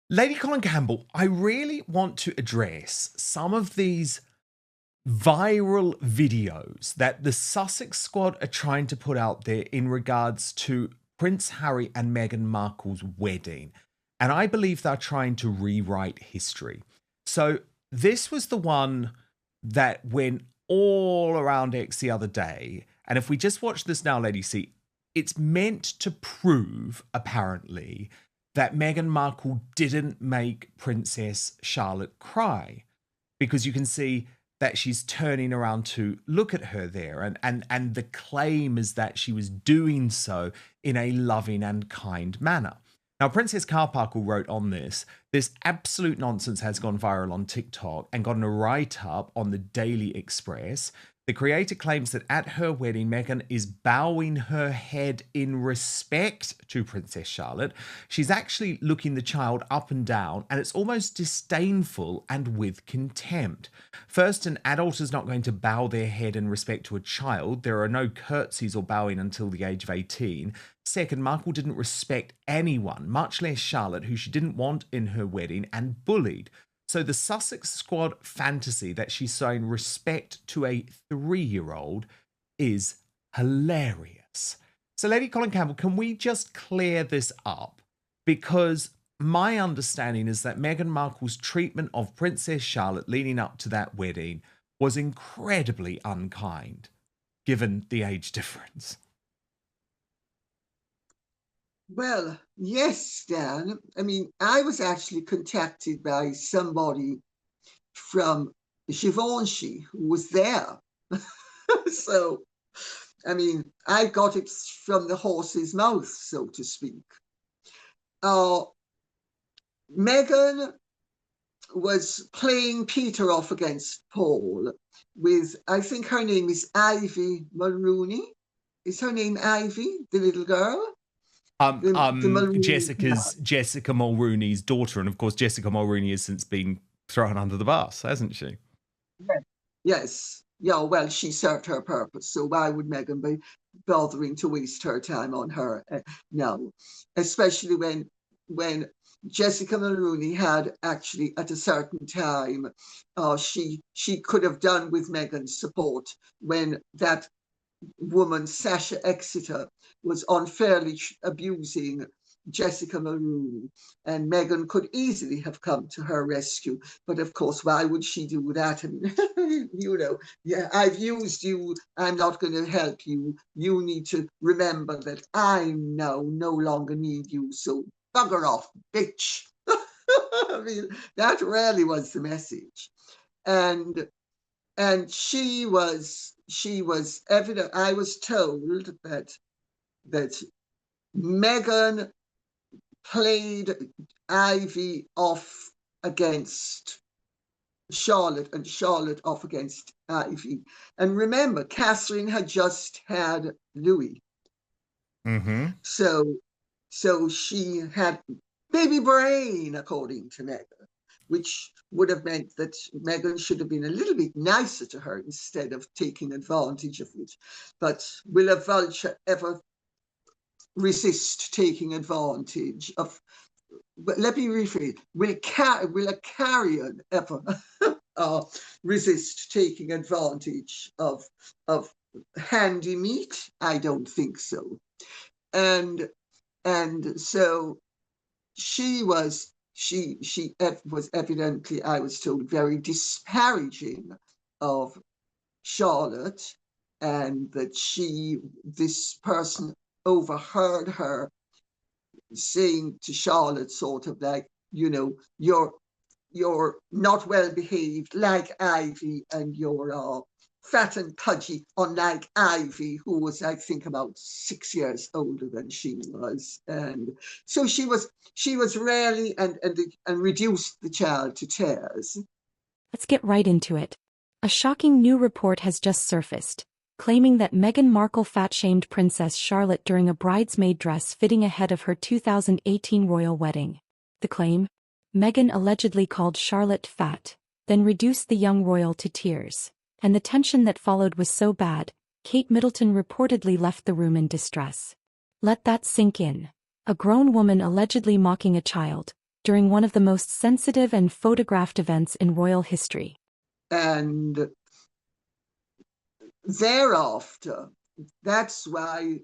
Lady Colin Campbell, I really want to address some of these viral videos that the Sussex squad are trying to put out there in regards to Prince Harry and Meghan Markle's wedding. And I believe they're trying to rewrite history. So this was the one that went all around X the other day. And if we just watch this now, Lady C, it's meant to prove, apparently, that Meghan Markle didn't make Princess Charlotte cry, because you can see that she's turning around to look at her there, and the claim is that she was doing so in a loving and kind manner. Now, Princess Carparkle wrote on this absolute nonsense has gone viral on TikTok and gotten a write-up on the Daily Express. The creator claims that at her wedding, Meghan is bowing her head in respect to Princess Charlotte. She's actually looking the child up and down, and it's almost disdainful and with contempt. First, an adult is not going to bow their head in respect to a child. There are no curtsies or bowing until the age of 18. Second, Markle didn't respect anyone, much less Charlotte, who she didn't want in her wedding and bullied. So the Sussex squad fantasy that she's showing respect to a 3-year-old is hilarious. So Lady Colin Campbell, can we just clear this up? Because my understanding is that Meghan Markle's treatment of Princess Charlotte leading up to that wedding was incredibly unkind, given the age difference. Well, yes, Dan. I mean, I was actually contacted by somebody from Givenchy who was there. So, I mean, I got it from the horse's mouth, so to speak. Meghan was playing Peter off against Paul with, I think her name is Ivy Mulrooney. Is her name Ivy, the little girl? Jessica Mulrooney's daughter, and of course Jessica Mulrooney has since been thrown under the bus, hasn't she? Yes. Yeah, well, she served her purpose, so why would Meghan be bothering to waste her time on her? No, especially when Jessica Mulrooney had actually at a certain time, she could have done with Meghan's support when that woman, Sasha Exeter, was unfairly abusing Jessica Mulrooney, and Meghan could easily have come to her rescue. But of course, why would she do that? And yeah, I've used you. I'm not going to help you. You need to remember that I now no longer need you. So bugger off, bitch. I mean, that really was the message. And she was evident. I was told that Meghan played Ivy off against Charlotte and Charlotte off against Ivy. And remember, Catherine had just had Louis. Mm-hmm. So she had baby brain, according to Meghan, which would have meant that Meghan should have been a little bit nicer to her instead of taking advantage of it. But will a vulture ever resist taking advantage of? But let me rephrase: will a carrion ever resist taking advantage of handy meat? I don't think so. And so she was evidently, I was told, very disparaging of Charlotte, and that this person overheard her saying to Charlotte sort of like, you're not well behaved like Ivy, and you're fat and pudgy, unlike Ivy, who was, I think, about 6 years older than she was. And so she was rarely and reduced the child to tears. Let's get right into it. A shocking new report has just surfaced, claiming that Meghan Markle fat-shamed Princess Charlotte during a bridesmaid dress fitting ahead of her 2018 royal wedding. The claim? Meghan allegedly called Charlotte fat, then reduced the young royal to tears. And the tension that followed was so bad, Kate Middleton reportedly left the room in distress. Let that sink in. A grown woman allegedly mocking a child, during one of the most sensitive and photographed events in royal history. And thereafter, that's why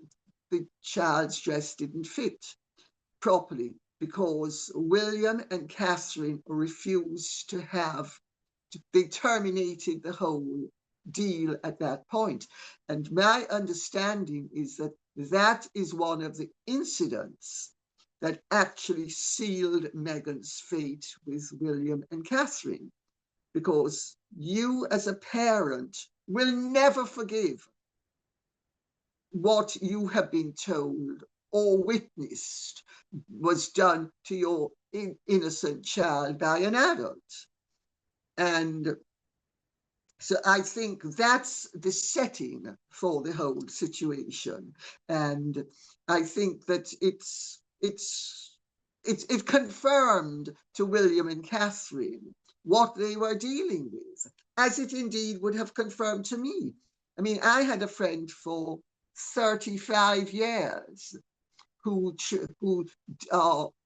the child's dress didn't fit properly, because William and Catherine refused to have, they terminated the whole deal at that point. And my understanding is that that is one of the incidents that actually sealed Meghan's fate with William and Catherine, because you as a parent will never forgive what you have been told or witnessed was done to your innocent child by an adult. And so I think that's the setting for the whole situation. And I think that it confirmed to William and Catherine what they were dealing with, as it indeed would have confirmed to me. I mean, I had a friend for 35 years who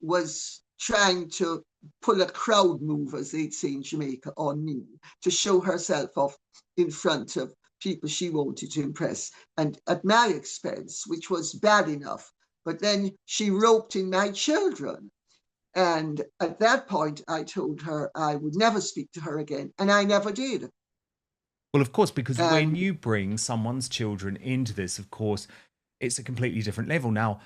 was trying to pull a crowd move, as they'd say in Jamaica, on me, to show herself off in front of people she wanted to impress, and at my expense, which was bad enough. But then she roped in my children. And at that point, I told her I would never speak to her again. And I never did. Well, of course, because when you bring someone's children into this, of course, it's a completely different level. Now,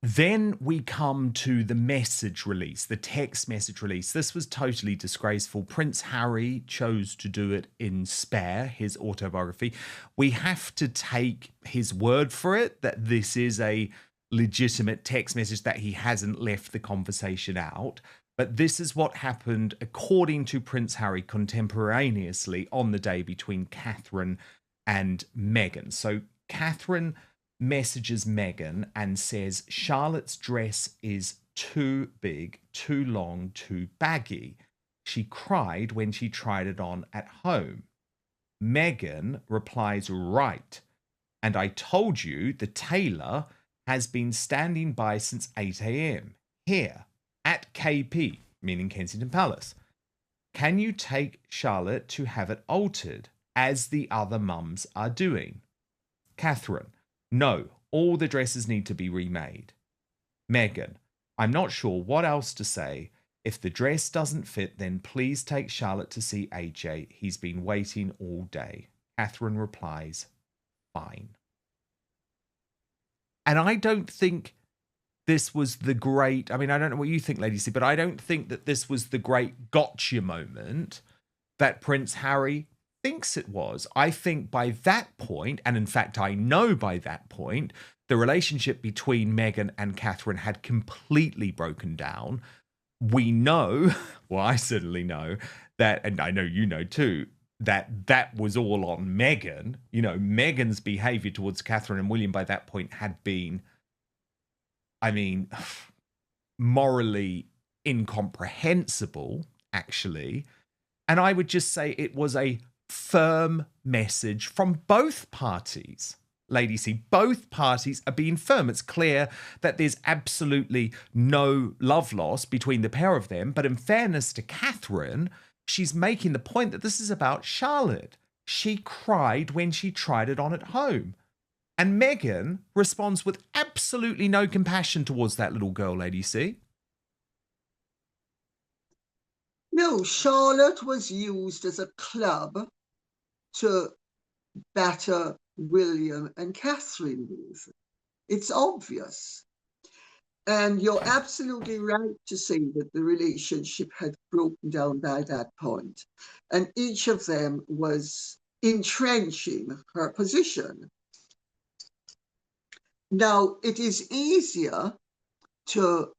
then we come to the message release, the text message release. This was totally disgraceful. Prince Harry chose to do it in Spare, his autobiography. We have to take his word for it that this is a legitimate text message, that he hasn't left the conversation out. But this is what happened, according to Prince Harry, contemporaneously on the day between Catherine and Meghan. So Catherine messages Meghan and says, Charlotte's dress is too big, too long, too baggy. She cried when she tried it on at home. Meghan replies, right. And I told you the tailor has been standing by since 8 a.m. here at KP, meaning Kensington Palace. Can you take Charlotte to have it altered, as the other mums are doing? Catherine, no, all the dresses need to be remade. Meghan, I'm not sure what else to say. If the dress doesn't fit, then please take Charlotte to see AJ. He's been waiting all day. Catherine replies, fine. And I don't think this was the great, I mean, I don't know what you think, Lady C, but I don't think that this was the great gotcha moment that Prince Harry thinks it was. I think by that point, and in fact, I know by that point, the relationship between Meghan and Catherine had completely broken down. We know, well, I certainly know that, and I know you know too, that was all on Meghan. You know, Meghan's behavior towards Catherine and William by that point had been, I mean, morally incomprehensible, actually. And I would just say it was a firm message from both parties. Lady C, both parties are being firm. It's clear that there's absolutely no love lost between the pair of them. But in fairness to Catherine, she's making the point that this is about Charlotte. She cried when she tried it on at home. And Meghan responds with absolutely no compassion towards that little girl, Lady C. No, Charlotte was used as a club to batter William and Catherine with. It's obvious. And you're absolutely right to say that the relationship had broken down by that point. And each of them was entrenching her position. Now, it is easier to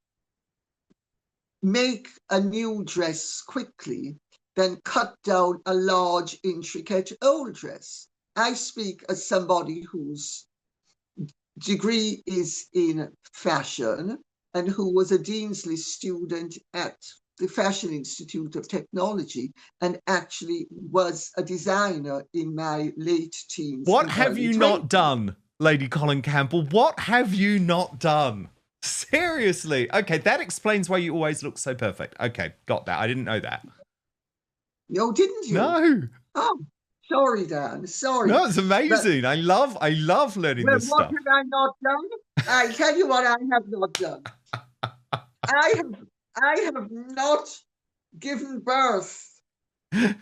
make a new dress quickly than cut down a large, intricate old dress. I speak as somebody whose degree is in fashion and who was a Deansley student at the Fashion Institute of Technology and actually was a designer in my late teens. What have you not done, Lady Colin Campbell? What have you not done? Seriously? Okay, that explains why you always look so perfect. Okay, got that. I didn't know that. No, didn't you? No. Oh, sorry, Dan. Sorry. No, it's But amazing. I love learning well, this what stuff. have I not done? I tell you what I have not done. I have I have not given birth to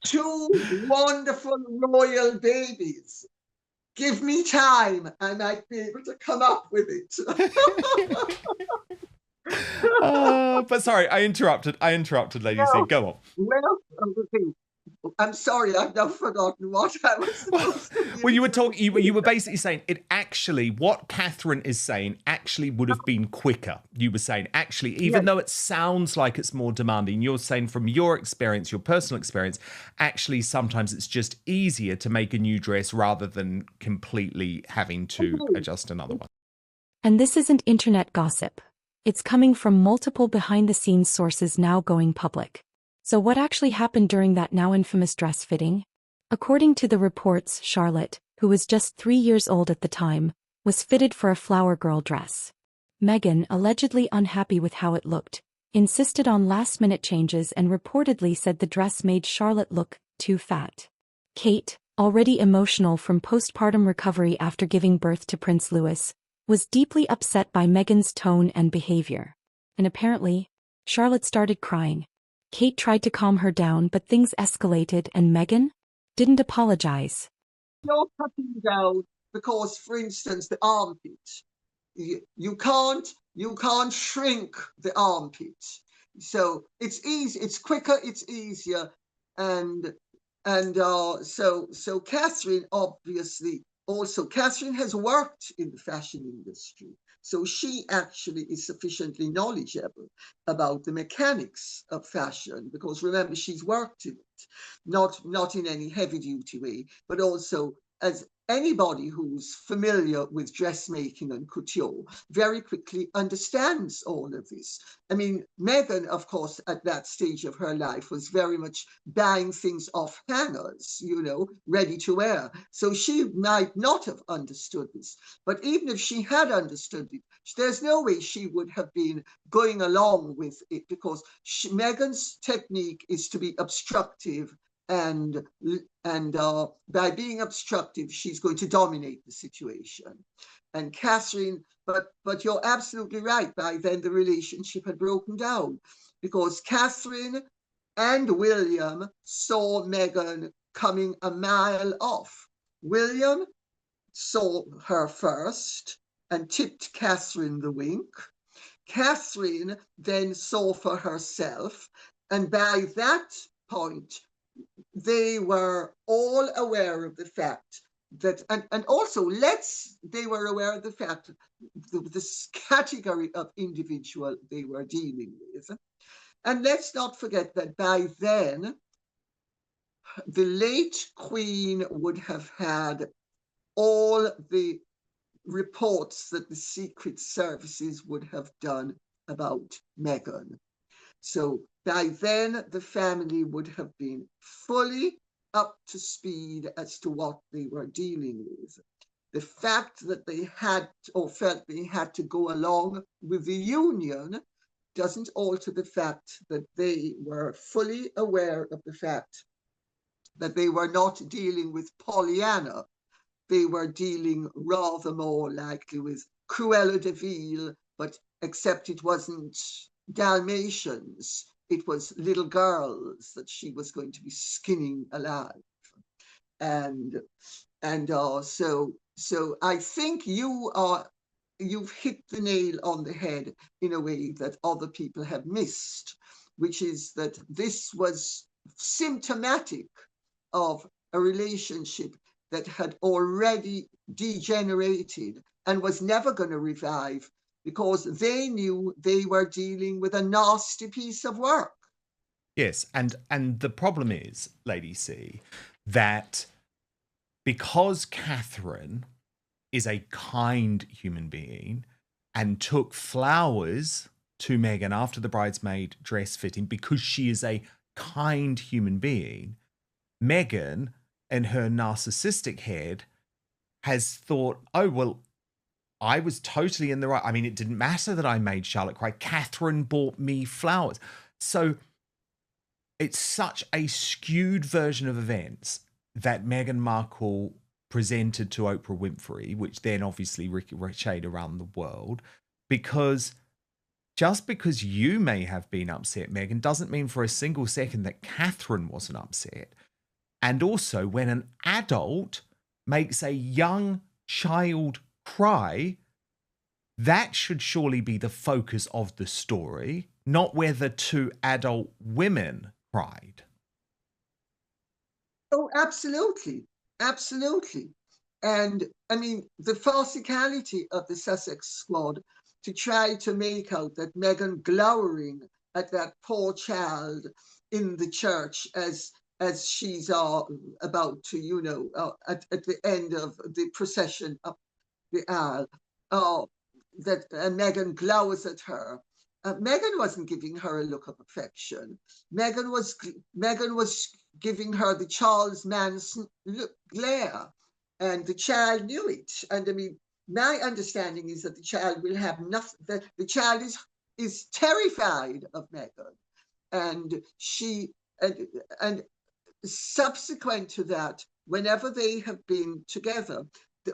two wonderful royal babies. Give me time, I might be able to come up with it. But sorry, I interrupted. Lady C. No, Go on. well, okay. I'm sorry, I've now forgotten what I was supposed to be. Well, you were talking. You were basically saying it. Actually, what Catherine is saying actually would have been quicker. You were saying actually, even though it sounds like it's more demanding, you're saying from your experience, your personal experience, actually sometimes it's just easier to make a new dress rather than completely having to adjust another one. And this isn't internet gossip. It's coming from multiple behind-the-scenes sources now going public. So what actually happened during that now infamous dress fitting? According to the reports, Charlotte, who was just 3 years old at the time, was fitted for a flower girl dress. Meghan, allegedly unhappy with how it looked, insisted on last-minute changes and reportedly said the dress made Charlotte look too fat. Kate, already emotional from postpartum recovery after giving birth to Prince Louis, was deeply upset by Meghan's tone and behavior. And apparently, Charlotte started crying. Kate tried to calm her down, but things escalated and Meghan didn't apologize. You're cutting down because, for instance, the armpit. You can't shrink the armpit. So it's easy, it's quicker, it's easier, and so Catherine obviously also Catherine has worked in the fashion industry. So she actually is sufficiently knowledgeable about the mechanics of fashion, because remember, she's worked in it, not in any heavy duty way, but also as anybody who's familiar with dressmaking and couture very quickly understands all of this. I mean, Meghan, of course, at that stage of her life was very much buying things off hangers, ready to wear. So she might not have understood this. But even if she had understood it, there's no way she would have been going along with it, because Meghan's technique is to be obstructive, and by being obstructive, she's going to dominate the situation. And Catherine, but you're absolutely right. By then, the relationship had broken down, because Catherine and William saw Meghan coming a mile off. William saw her first and tipped Catherine the wink. Catherine then saw for herself, and by that point, they were all aware of the fact that, and also they were aware of the fact, this category of individual they were dealing with. And let's not forget that by then, the late Queen would have had all the reports that the secret services would have done about Meghan. So by then, the family would have been fully up to speed as to what they were dealing with. The fact that they had or felt they had to go along with the union doesn't alter the fact that they were fully aware of the fact that they were not dealing with Pollyanna. They were dealing rather more likely with Cruella de Vil, but except it wasn't Dalmatians, it was little girls that she was going to be skinning alive. And so I think you've hit the nail on the head in a way that other people have missed, which is that this was symptomatic of a relationship that had already degenerated and was never going to revive, because they knew they were dealing with a nasty piece of work. Yes, and the problem is, Lady C, that because Catherine is a kind human being and took flowers to Meghan after the bridesmaid dress fitting because she is a kind human being, Meghan, in her narcissistic head, has thought, oh, well, I was totally in the right. I mean, it didn't matter that I made Charlotte cry. Catherine bought me flowers. So it's such a skewed version of events that Meghan Markle presented to Oprah Winfrey, which then obviously ricocheted around the world, because just because you may have been upset, Meghan, doesn't mean for a single second that Catherine wasn't upset. And also, when an adult makes a young child cry, that should surely be the focus of the story, not whether two adult women cried. Oh, absolutely. Absolutely. And I mean, the farcicality of the Sussex Squad to try to make out that Meghan glowering at that poor child in the church as she's about to, at the end of the procession up the aisle, that Meghan glowers at her. Meghan wasn't giving her a look of affection. Meghan was giving her the Charles Manson glare, and the child knew it. And I mean, my understanding is that the child will have nothing. That the child is terrified of Meghan, and and subsequent to that, whenever they have been together,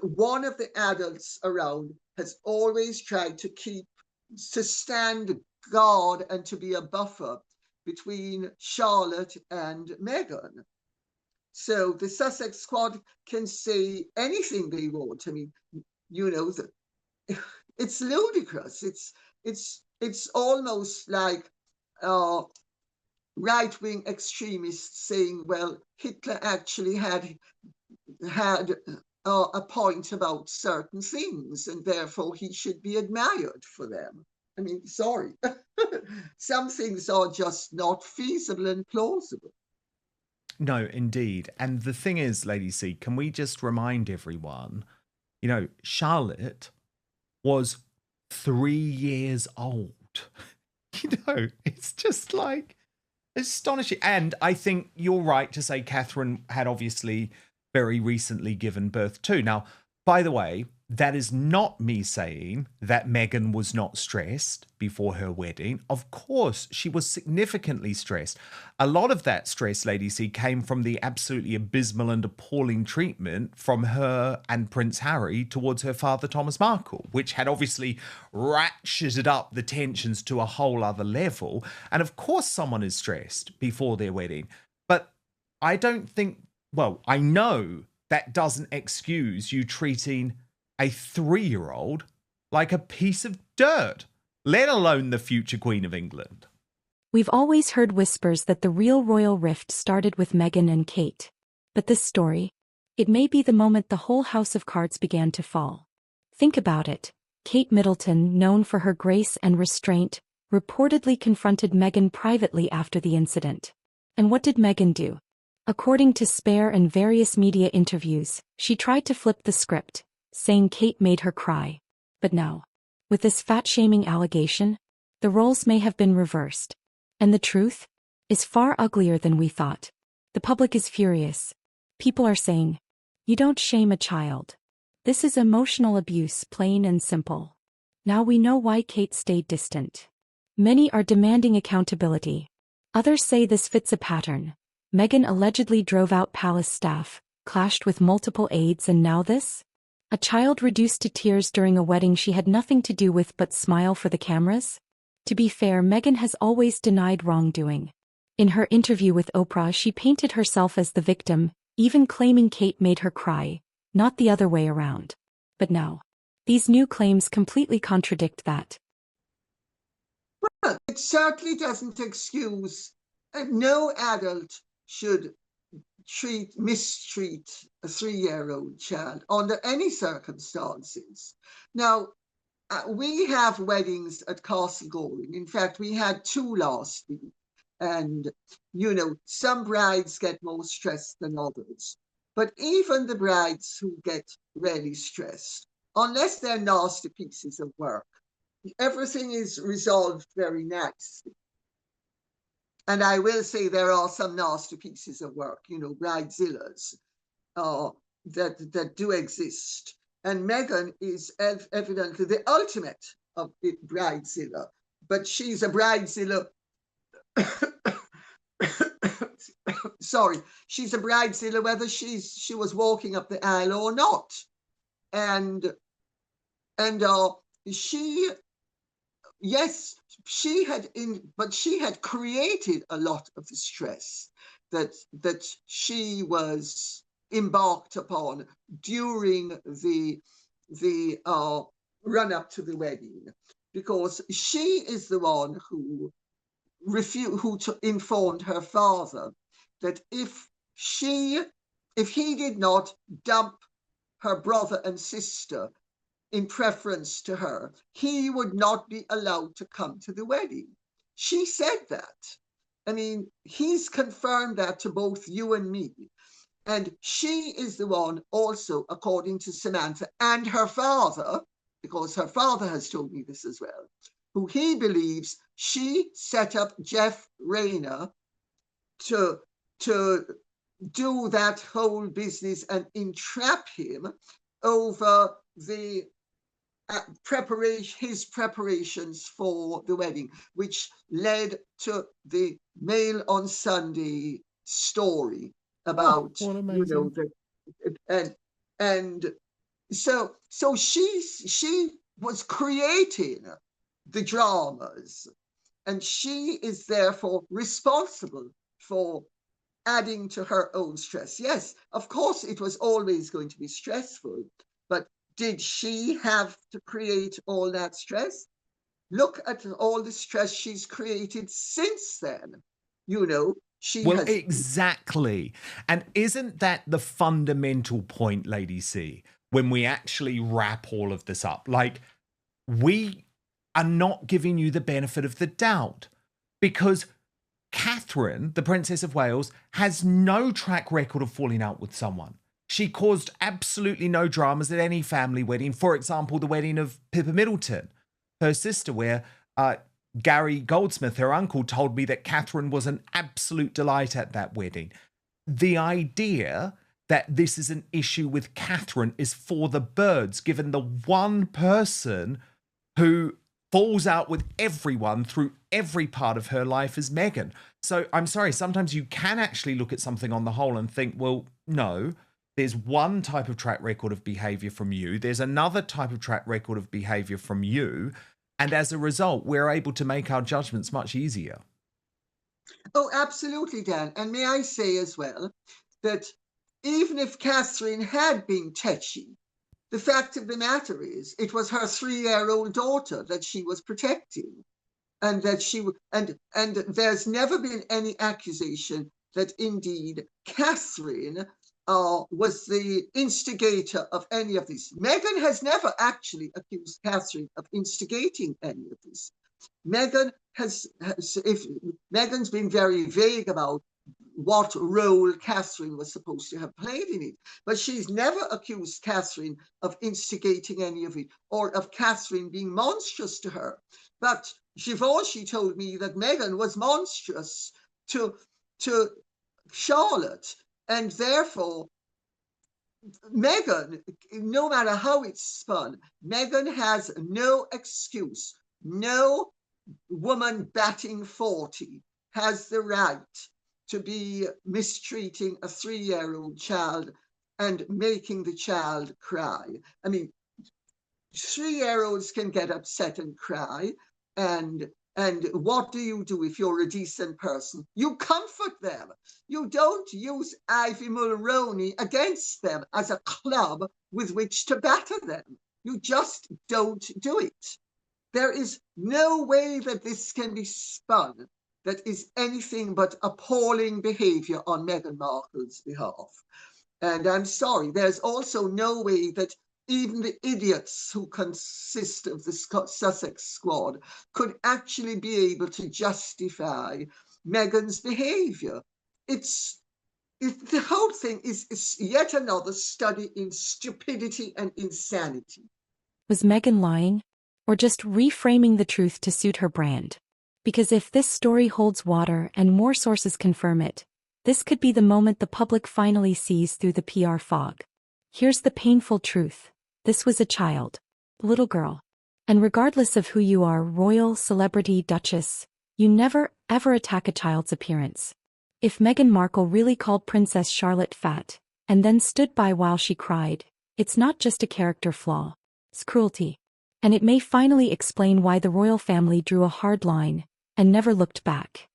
one of the adults around has always tried to stand guard and to be a buffer between Charlotte and Meghan. So the Sussex Squad can say anything they want. I mean, it's ludicrous. It's almost like right-wing extremists saying, well, Hitler actually had a point about certain things, and therefore he should be admired for them. I mean, sorry. Some things are just not feasible and plausible. No, indeed. And the thing is, Lady C, can we just remind everyone, Charlotte was 3 years old. It's just like astonishing. And I think you're right to say Catherine had obviously very recently given birth too. Now, by the way, that is not me saying that Meghan was not stressed before her wedding. Of course, she was significantly stressed. A lot of that stress, Lady C, came from the absolutely abysmal and appalling treatment from her and Prince Harry towards her father, Thomas Markle, which had obviously ratcheted up the tensions to a whole other level. And of course, someone is stressed before their wedding. But I don't think, well, I know that doesn't excuse you treating a 3-year-old like a piece of dirt, let alone the future Queen of England. We've always heard whispers that the real royal rift started with Meghan and Kate. But this story, it may be the moment the whole house of cards began to fall. Think about it. Kate Middleton, known for her grace and restraint, reportedly confronted Meghan privately after the incident. And what did Meghan do? According to Spare and various media interviews, she tried to flip the script, saying Kate made her cry. But now, with this fat-shaming allegation, the roles may have been reversed. And the truth is far uglier than we thought. The public is furious. People are saying, you don't shame a child. This is emotional abuse, plain and simple. Now we know why Kate stayed distant. Many are demanding accountability. Others say this fits a pattern. Meghan allegedly drove out palace staff, clashed with multiple aides, and now this? A child reduced to tears during a wedding she had nothing to do with but smile for the cameras? To be fair, Meghan has always denied wrongdoing. In her interview with Oprah, she painted herself as the victim, even claiming Kate made her cry, not the other way around. But now, these new claims completely contradict that. Well, it certainly doesn't excuse. No adult should mistreat a 3-year-old child under any circumstances. Now, we have weddings at Castle Goring. In fact, we had 2 last week. And, some brides get more stressed than others. But even the brides who get really stressed, unless they're nasty pieces of work, everything is resolved very nicely. And I will say there are some nasty pieces of work, bridezillas that do exist. And Meghan is evidently the ultimate of bridezilla, but she's a bridezilla. Sorry, she's a bridezilla whether she was walking up the aisle or not. And she, yes, but she had created a lot of the stress that she was embarked upon during the run up to the wedding, because she is the one who informed her father that if he did not dump her brother and sister in preference to her, he would not be allowed to come to the wedding. She said that. I mean, he's confirmed that to both you and me. And she is the one also, according to Samantha and her father, because her father has told me this as well, who he believes she set up Jeff Rayner to do that whole business and entrap him over the his preparations for the wedding, which led to the Mail on Sunday story about, and so she was creating the dramas, and she is therefore responsible for adding to her own stress. Yes, of course, it was always going to be stressful, but did she have to create all that stress? Look at all the stress she's created since then. Exactly. And isn't that the fundamental point, Lady C, when we actually wrap all of this up? Like, we are not giving you the benefit of the doubt, because Catherine, the Princess of Wales, has no track record of falling out with someone. She caused absolutely no dramas at any family wedding. For example, the wedding of Pippa Middleton, her sister, where Gary Goldsmith, her uncle, told me that Catherine was an absolute delight at that wedding. The idea that this is an issue with Catherine is for the birds, given the one person who falls out with everyone through every part of her life is Meghan. So I'm sorry, sometimes you can actually look at something on the whole and think, well, no, there's one type of track record of behavior from you. There's another type of track record of behavior from you. And as a result, we're able to make our judgments much easier. Oh, absolutely, Dan. And may I say as well that even if Catherine had been tetchy, the fact of the matter is it was her 3-year-old daughter that she was protecting. And that and there's never been any accusation that indeed Catherine was the instigator of any of this. Meghan has never actually accused Catherine of instigating any of this. Meghan's been very vague about what role Catherine was supposed to have played in it, but she's never accused Catherine of instigating any of it or of Catherine being monstrous to her. But Givenchy told me that Meghan was monstrous to Charlotte, and therefore Meghan, no matter how it's spun, Meghan has no excuse. No woman batting 40 has the right to be mistreating a 3-year-old child and making the child cry. I mean, 3-year-olds can get upset and cry, and what do you do if you're a decent person? You comfort them. You don't use Ivy Mulroney against them as a club with which to batter them. You just don't do it. There is no way that this can be spun that is anything but appalling behavior on Meghan Markle's behalf. And I'm sorry, there's also no way that even the idiots who consist of the Sussex squad could actually be able to justify Meghan's behavior. The whole thing is yet another study in stupidity and insanity. Was Meghan lying, or just reframing the truth to suit her brand? Because if this story holds water and more sources confirm it, this could be the moment the public finally sees through the PR fog. Here's the painful truth. This was a child. Little girl. And regardless of who you are, royal, celebrity, duchess, you never, ever attack a child's appearance. If Meghan Markle really called Princess Charlotte fat, and then stood by while she cried, it's not just a character flaw. It's cruelty. And it may finally explain why the royal family drew a hard line and never looked back.